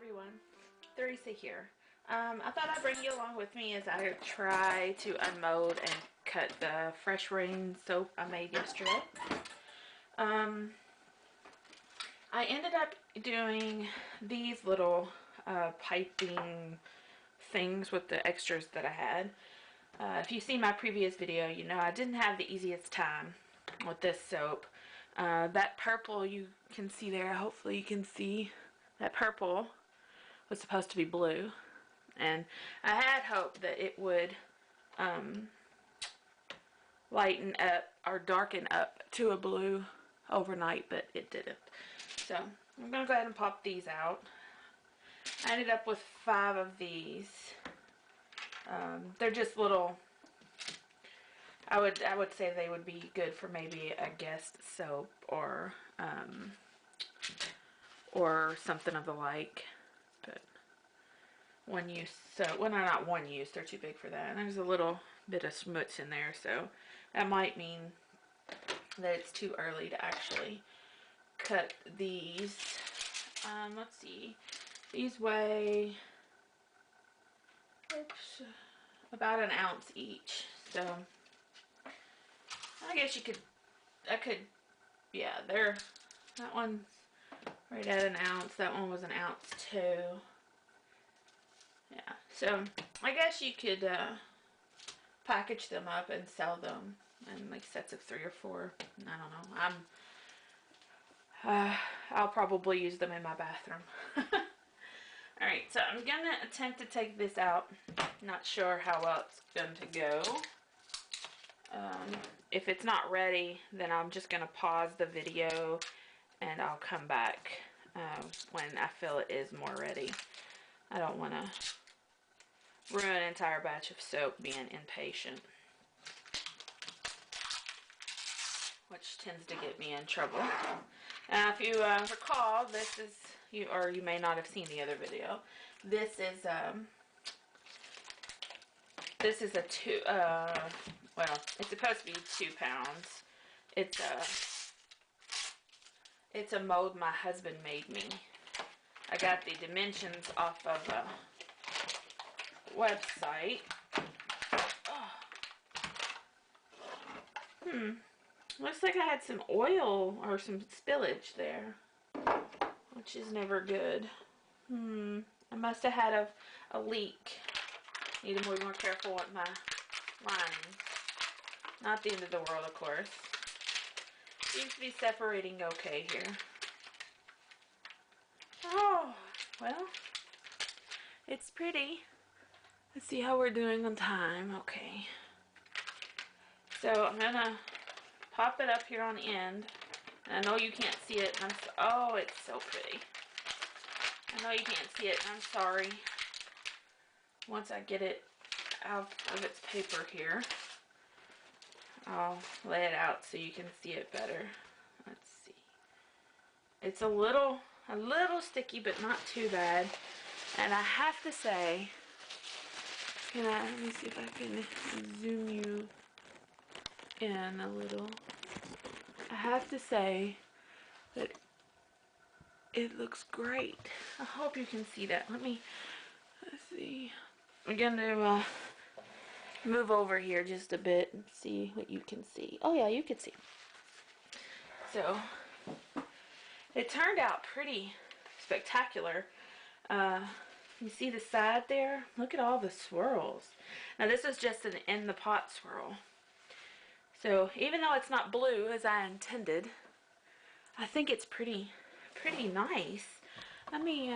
everyone, Theresa here. I thought I'd bring you along with me as I try to unmold and cut the fresh rain soap I made yesterday. I ended up doing these little piping things with the extras that I had. If you've seen my previous video, you know I didn't have the easiest time with this soap. That purple you can see there, hopefully you can see, that purple was supposed to be blue. And I had hoped that it would lighten up or darken up to a blue overnight, but it didn't. So I'm going to go ahead and pop these out. I ended up with 5 of these. They're just little, I would say they would be good for maybe a guest soap or something of the like. But one use, so well, not one use, they're too big for that. And there's a little bit of smuts in there, so that might mean that it's too early to actually cut these. Let's see, these weigh about an ounce each, so I guess yeah, that one's right at an ounce. That one was an ounce too. Yeah, so I guess you could package them up and sell them in like sets of 3 or 4. I don't know. I'll probably use them in my bathroom. Alright, so I'm gonna attempt to take this out. Not sure how well it's going to go. If it's not ready, then I'm just gonna pause the video and I'll come back when I feel it is more ready. I don't want to ruin an entire batch of soap being impatient, which tends to get me in trouble. If you recall, this is, or you may not have seen the other video, this is a 2, well, it's supposed to be 2 pounds. It's a mold my husband made me. I got the dimensions off of a website. Oh. Looks like I had some oil or some spillage there, which is never good. I must have had a leak. Need to be more careful with my lines. Not the end of the world, of course. Seems to be separating okay here. Oh, well, it's pretty. Let's see how we're doing on time. Okay. So I'm gonna pop it up here on the end. And I know you can't see it. Oh, it's so pretty. I know you can't see it. I'm sorry. Once I get it out of its paper here, I'll lay it out so you can see it better. Let's see. It's a little sticky, but not too bad. And I have to say, let me see if I can zoom you in a little. I have to say that it looks great. I hope you can see that. Let's see. I'm going to move over here just a bit and see what you can see. Oh yeah, you can see. So it turned out pretty spectacular. You see the side there? Look at all the swirls. Now this is just an in the pot swirl. So even though it's not blue as I intended, I think it's pretty nice. Let me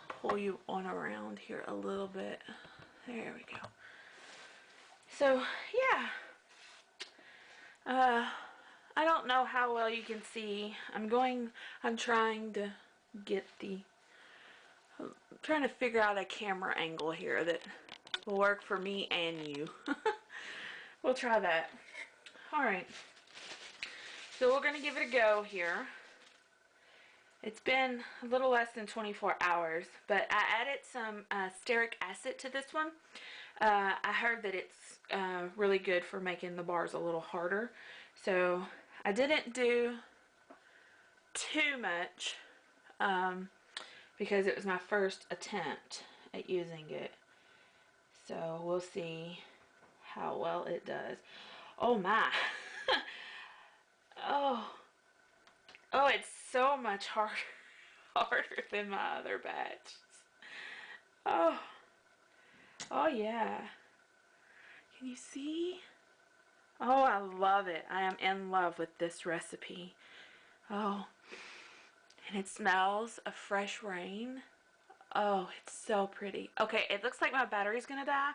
pull you on around here a little bit. There we go. So yeah, I don't know how well you can see. I'm trying to trying to figure out a camera angle here that will work for me and you. We'll try that. Alright, so we're going to give it a go here. It's been a little less than 24 hours, but I added some stearic acid to this one. I heard that it's really good for making the bars a little harder. So I didn't do too much. because it was my first attempt at using it. So we'll see how well it does. Oh my. Oh. Oh, it's so much harder than my other batch. Oh. Oh yeah. Can you see? Oh, I love it. I am in love with this recipe. Oh. And it smells of fresh rain. Oh, it's so pretty. Okay, it looks like my battery's gonna die.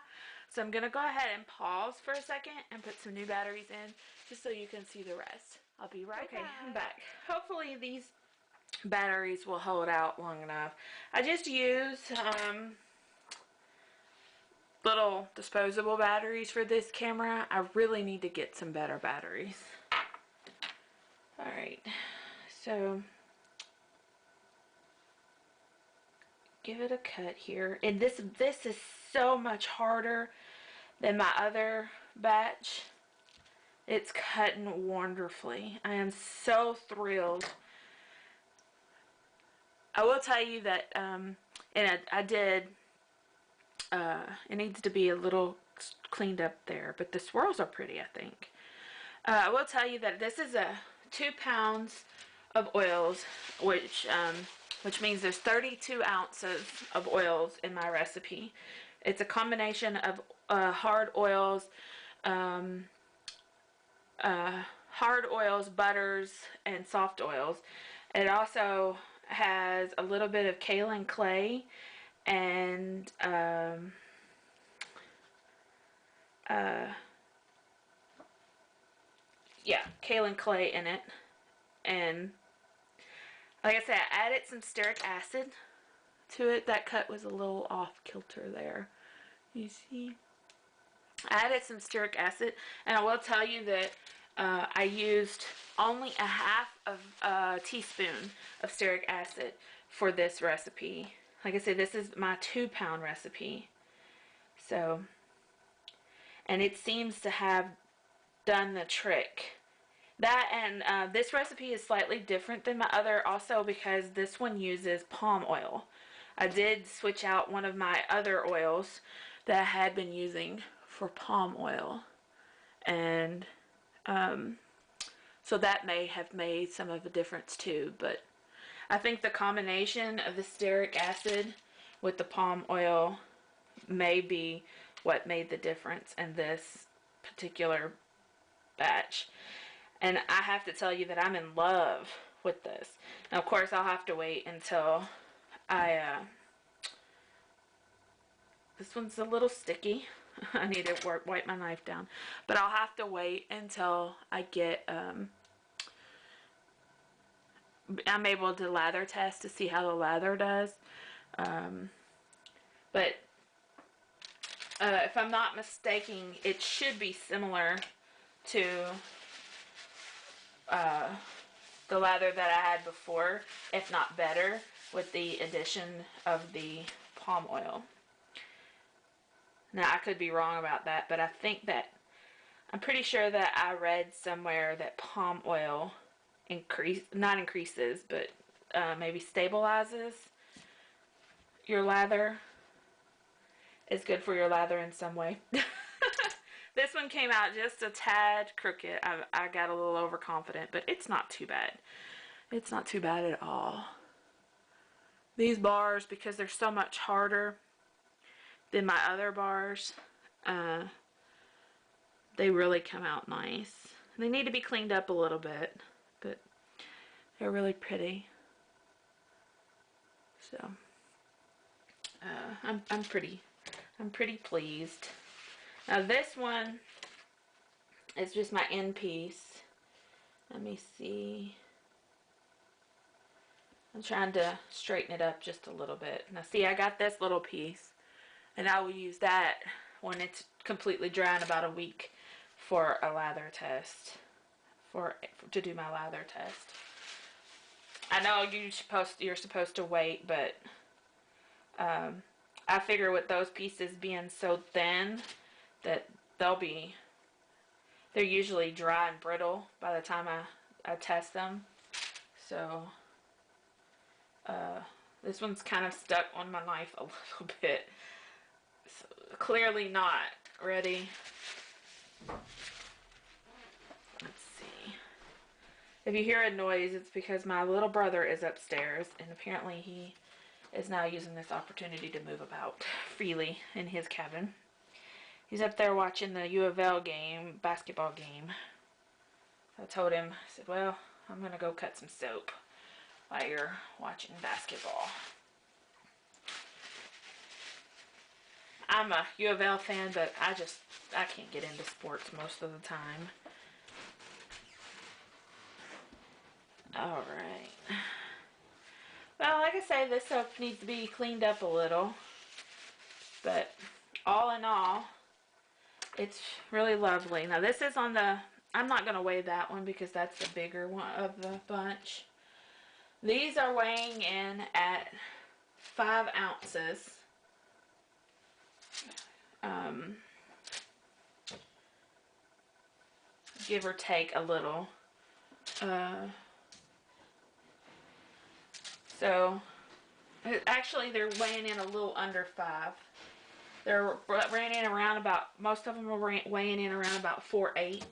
So I'm gonna go ahead and pause for a second and put some new batteries in just so you can see the rest. I'll be right back. Okay, I'm back. Hopefully these batteries will hold out long enough. I just used little disposable batteries for this camera. I really need to get some better batteries. Alright, so give it a cut here. And this is so much harder than my other batch. It's cutting wonderfully. I am so thrilled. I will tell you that, and I did, it needs to be a little cleaned up there, but the swirls are pretty, I think. I will tell you that this is 2 pounds of oils, which means there's 32 ounces of oils in my recipe. It's a combination of hard oils, butters, and soft oils. It also has a little bit of kaolin clay and kaolin clay in it. And like I said, I added some stearic acid to it. That cut was a little off kilter there. You see? I added some stearic acid, and I will tell you that I used only a half of a teaspoon of stearic acid for this recipe. Like I said, this is my 2-pound recipe. So, and it seems to have done the trick. That and this recipe is slightly different than my other also because this one uses palm oil. I did switch out one of my other oils that I had been using for palm oil, and so that may have made some of the difference too, but I think the combination of the stearic acid with the palm oil may be what made the difference in this particular batch. And I have to tell you that I'm in love with this. Now, of course, I'll have to wait until this one's a little sticky. I need to wipe my knife down. But I'll have to wait until I get, I'm able to lather test to see how the lather does. But if I'm not mistaken, it should be similar to the lather that I had before, if not better, with the addition of the palm oil. Now, I could be wrong about that, but I think that, I'm pretty sure that I read somewhere that palm oil not increases, but maybe stabilizes your lather. It's good for your lather in some way. This one came out just a tad crooked. I got a little overconfident, but it's not too bad. It's not too bad at all. These bars, because they're so much harder than my other bars, they really come out nice. They need to be cleaned up a little bit, but they're really pretty. So I'm pretty pleased. Now this one is just my end piece. Let me see. I'm trying to straighten it up just a little bit. Now see, I got this little piece, and I will use that when it's completely dry in about a week for a lather test, to do my lather test. I know you're supposed to wait, but I figure with those pieces being so thin that they're usually dry and brittle by the time I test them. So This one's kind of stuck on my knife a little bit. So, clearly not ready. Let's see. If you hear a noise, it's because my little brother is upstairs, and apparently he is now using this opportunity to move about freely in his cabin. He's up there watching the U of L game, basketball game. I told him, I said, well, I'm going to go cut some soap while you're watching basketball. I'm a U of L fan, but I can't get into sports most of the time. Alright. Well, like I say, this soap needs to be cleaned up a little. But all in all, it's really lovely. Now this is on the, I'm not going to weigh that one because that's the bigger one of the bunch. These are weighing in at 5 ounces. Give or take a little. So, actually they're weighing in a little under 5. They're weighing in around about, most of them are weighing in around about 4.8.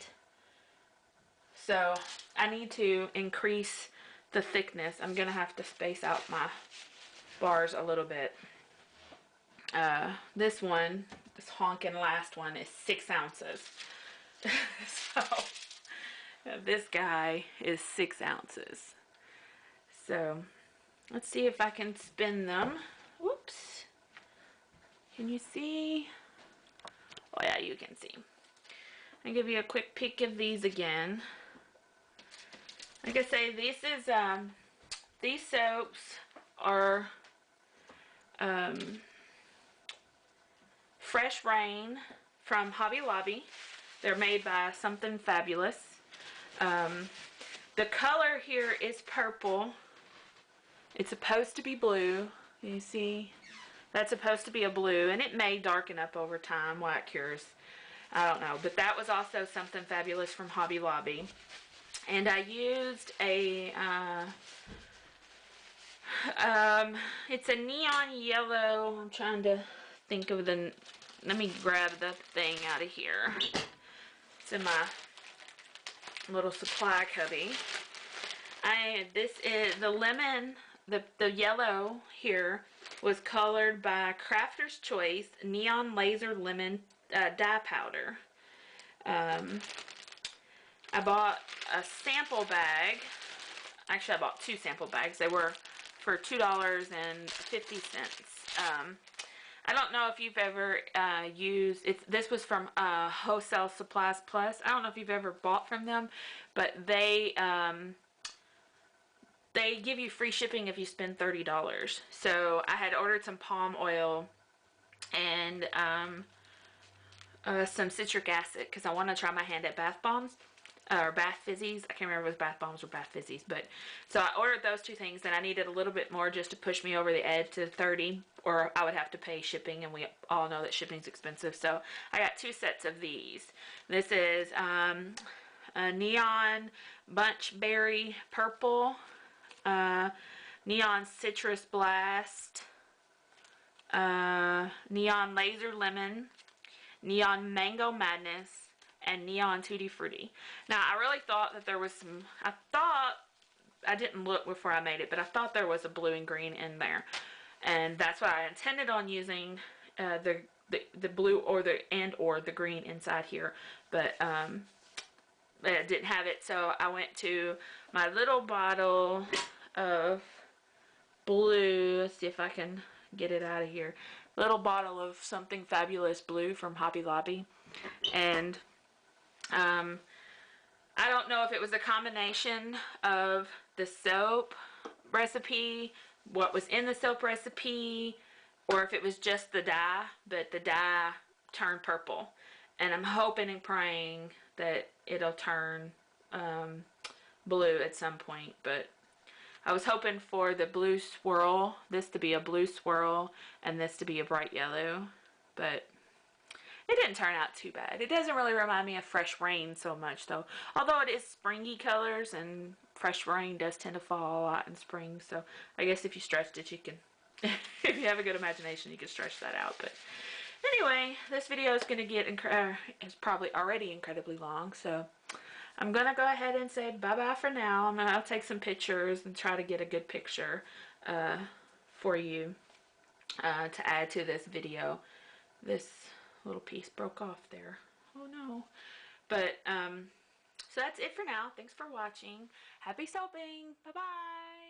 So, I need to increase the thickness. I'm going to have to space out my bars a little bit. This one, this honking last one, is 6 ounces. So, this guy is 6 ounces. So, let's see if I can spin them. Whoops. Can you see? Oh yeah, you can see. I'll give you a quick peek of these again. Like I say, this is, these soaps are Fresh Rain from Hobby Lobby. They're made by Something Fabulous. The color here is purple. It's supposed to be blue. You see? That's supposed to be a blue, and it may darken up over time while it cures. I don't know. But that was also Something Fabulous from Hobby Lobby. And I used a, it's a neon yellow. I'm trying to think of the, let me grab the thing out of here. It's in my little supply cubby. This is the lemon, the yellow here was colored by Crafter's Choice Neon Laser Lemon dye powder. I bought a sample bag. Actually, I bought 2 sample bags. They were for $2.50. I don't know if you've ever used, this was from Wholesale Supplies Plus. I don't know if you've ever bought from them, but they give you free shipping if you spend $30. So I had ordered some palm oil and some citric acid because I want to try my hand at bath bombs. Or bath fizzies. I can't remember if it was bath bombs or bath fizzies, but so I ordered those 2 things, and I needed a little bit more just to push me over the edge to 30, or I would have to pay shipping, and we all know that shipping's expensive. So I got 2 sets of these. This is a neon bunch berry purple, neon citrus blast, neon laser lemon, neon mango madness, and neon tutti frutti. Now I really thought that there was some, I didn't look before I made it, but I thought there was a blue and green in there, and that's what I intended on using, the blue or the green inside here, but I didn't have it. So I went to my little bottle of blue. Let's see if I can get it out of here. Little bottle of Something Fabulous blue from Hobby Lobby, and I don't know if it was a combination of the soap recipe, what was in the soap recipe, or if it was just the dye, but the dye turned purple. And I'm hoping and praying that it'll turn blue at some point, but I was hoping for the blue swirl, this to be a blue swirl, and this to be a bright yellow, but it didn't turn out too bad. It doesn't really remind me of Fresh Rain so much, though. Although it is springy colors, and fresh rain does tend to fall a lot in spring. So I guess if you stretched it, you can, if you have a good imagination, you can stretch that out. But anyway, this video is going to get, is probably already incredibly long. So I'm going to go ahead and say bye-bye for now. I'll take some pictures and try to get a good picture for you to add to this video. This little piece broke off there. Oh no. But, so that's it for now. Thanks for watching. Happy sewing. Bye-bye.